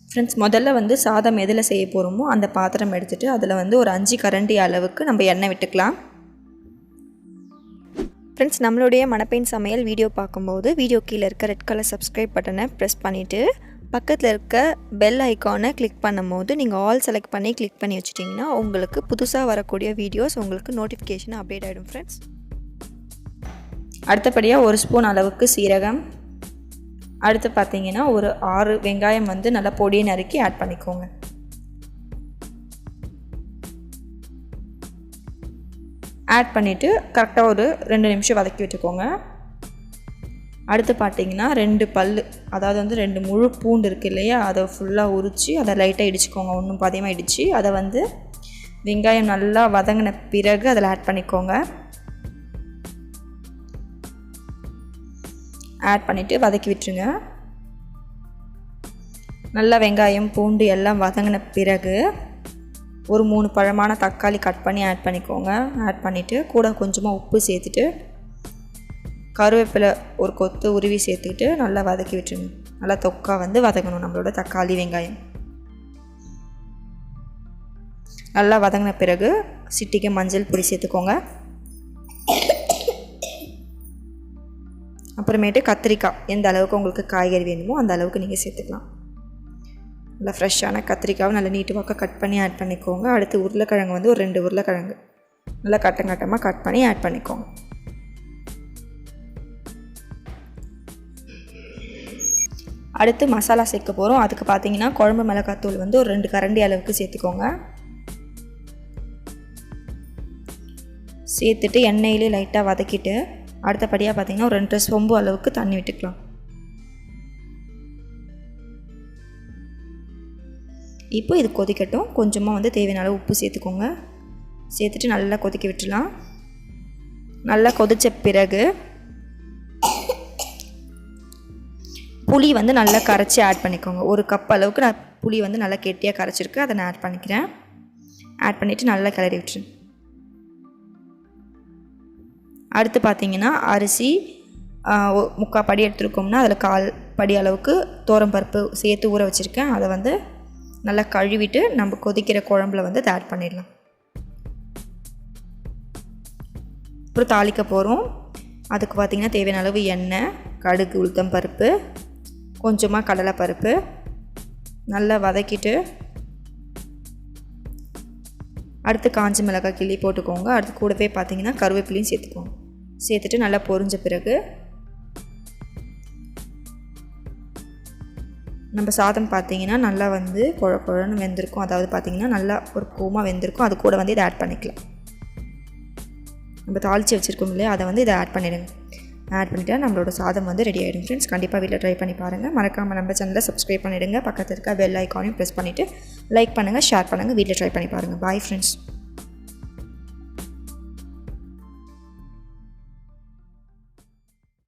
Friends முதல்ல வந்து சாதம் எதில் செய்ய போகிறோமோ அந்த பாத்திரம் எடுத்துகிட்டு அதில் வந்து ஒரு 5 கரண்டி அளவுக்கு நம்ம எண்ணெய் விட்டுக்கலாம். ஃப்ரெண்ட்ஸ் நம்மளுடைய மணப்பெண் சமையல் வீடியோ பார்க்கும்போது வீடியோ கீழே இருக்க ரெட் கலர் சப்ஸ்கிரைப் பட்டனை ப்ரெஸ் பண்ணிவிட்டு பக்கத்தில் இருக்க பெல் ஐக்கானை கிளிக் பண்ணும்போது நீங்கள் ஆல் செலக்ட் பண்ணி கிளிக் பண்ணி வச்சிட்டிங்கன்னா உங்களுக்கு புதுசாக வரக்கூடிய வீடியோஸ் உங்களுக்கு நோட்டிஃபிகேஷன் அப்டேட் ஆகிடும் ஃப்ரெண்ட்ஸ். அடுத்தபடியாக 1 ஸ்பூன் அளவுக்கு சீரகம், அடுத்து பார்த்திங்கன்னா ஒரு 6 வெங்காயம் வந்து நல்லா பொடியை நறுக்கி ஆட் பண்ணிக்கோங்க. ஆட் பண்ணிவிட்டு கரெக்டாக ஒரு 2 நிமிஷம் வதக்கி விட்டுக்கோங்க. அடுத்து பார்த்திங்கன்னா 2 பல், அதாவது வந்து 2 முழு பூண்டு இருக்குது இல்லையா, அதை ஃபுல்லாக உரித்து அதை லைட்டாக இடிச்சுக்கோங்க. ஒன்றும் பாதியமாக இடித்து அதை வந்து வெங்காயம் நல்லா வதங்கின பிறகு அதில் ஆட் பண்ணிக்கோங்க. ஆட் பண்ணிவிட்டு வதக்கி விட்டுருங்க. நல்லா வெங்காயம் பூண்டு எல்லாம் வதங்கின பிறகு ஒரு 3 பழமான தக்காளி கட் பண்ணி ஆட் பண்ணிக்கோங்க. ஆட் பண்ணிவிட்டு கூட கொஞ்சமாக உப்பு சேர்த்துட்டு கருவேப்பிலை ஒரு கொத்து உருவி சேர்த்துக்கிட்டு நல்லா வதக்கி விட்டுருங்க. நல்லா தொக்கா வந்து வதங்கணும் நம்மளோட தக்காளி வெங்காயம். நல்லா வதங்கின பிறகு சிட்டிக்கு மஞ்சள் பொடி சேர்த்துக்கோங்க. அப்புறமேட்டு கத்திரிக்காய் எந்த அளவுக்கு உங்களுக்கு காய்கறி வேணுமோ அந்த அளவுக்கு நீங்கள் சேர்த்துக்கலாம். நல்லா ஃப்ரெஷ்ஷான கத்திரிக்காவை நல்லா நீட்டுவாக்க கட் பண்ணி ஆட் பண்ணிக்கோங்க. அடுத்து உருளைக்கிழங்கு வந்து ஒரு 2 உருளைக்கிழங்கு நல்லா கட்டமாக கட் பண்ணி ஆட் பண்ணிக்கோங்க. அடுத்து மசாலா சேர்க்க போகிறோம். அதுக்கு பார்த்தீங்கன்னா குழம்பு மிளகாத்தூள் வந்து ஒரு 2 கரண்டி அளவுக்கு சேர்த்துக்கோங்க. சேர்த்துட்டு எண்ணெயிலே லைட்டாக வதக்கிட்டு அடுத்தபடியாக பார்த்தீங்கன்னா ஒரு 2 சொம்பு அளவுக்கு தண்ணி விட்டுக்கலாம். இப்போ இது கொதிக்கட்டும். கொஞ்சமாக வந்து தேவையான அளவு உப்பு சேர்த்துக்கோங்க. சேர்த்துட்டு நல்லா கொதிக்க விட்டுடலாம். நல்லா கொதித்த பிறகு புளி வந்து நல்லா கரைச்சி ஆட் பண்ணிக்கோங்க. 1 கப் அளவுக்கு நான் புளி வந்து நல்லா கெட்டியாக கரைச்சிருக்கு, அதை நான் ஆட் பண்ணிக்கிறேன். ஆட் பண்ணிவிட்டு நல்லா கிளறி விட்டுருங்க. அடுத்து பார்த்திங்கன்னா அரிசி 3/4 படி எடுத்துருக்கோம்னா அதில் 1/4 படி அளவுக்கு பருப்பு சேர்த்து ஊற வச்சுருக்கேன். அதை வந்து நல்லா கழுவிட்டு நம்ம கொதிக்கிற குழம்புல வந்து அதை ஆட் பண்ணிடலாம். அப்புறம் தாளிக்க போகிறோம். அதுக்கு பார்த்திங்கன்னா தேவையான அளவு எண்ணெய், கடுகு, உளுத்தம் பருப்பு, கொஞ்சமாக கடலைப்பருப்பு நல்லா வதக்கிட்டு அடுத்து காஞ்ச மிளகாய் கிள்ளி போட்டுக்கோங்க. அடுத்து கூடவே பார்த்திங்கன்னா கருவேப்பிலையும் சேர்த்துக்கோங்க. சேர்த்துட்டு நல்லா பொரிஞ்ச பிறகு நம்ம சாதம் பார்த்திங்கன்னா நல்லா வந்து குழன்னு வெந்திருக்கும். அதாவது பார்த்திங்கன்னா நல்லா ஒரு கோமாக வெந்திருக்கும். அது கூட வந்து இதை ஆட் பண்ணிக்கலாம். நம்ம தாளித்து வச்சுருக்கோம் இல்லையா, அதை வந்து இதை ஆட் பண்ணிடுங்க. ஆட் பண்ணிவிட்டா நம்மளோட சாதம் வந்து ரெடி ஆகிடும். ஃப்ரெண்ட்ஸ் கண்டிப்பாக வீட்டில் ட்ரை பண்ணி பாருங்கள். மறக்காமல் நம்ம சேனலை சப்ஸ்கிரைப் பண்ணிவிடுங்க. பக்கத்தில் இருக்க பெல் ஐக்கானையும் ப்ரெஸ் பண்ணிவிட்டு லைக் பண்ணுங்கள், ஷேர் பண்ணுங்கள். வீட்டில் ட்ரை பண்ணி பாருங்கள். Bye friends.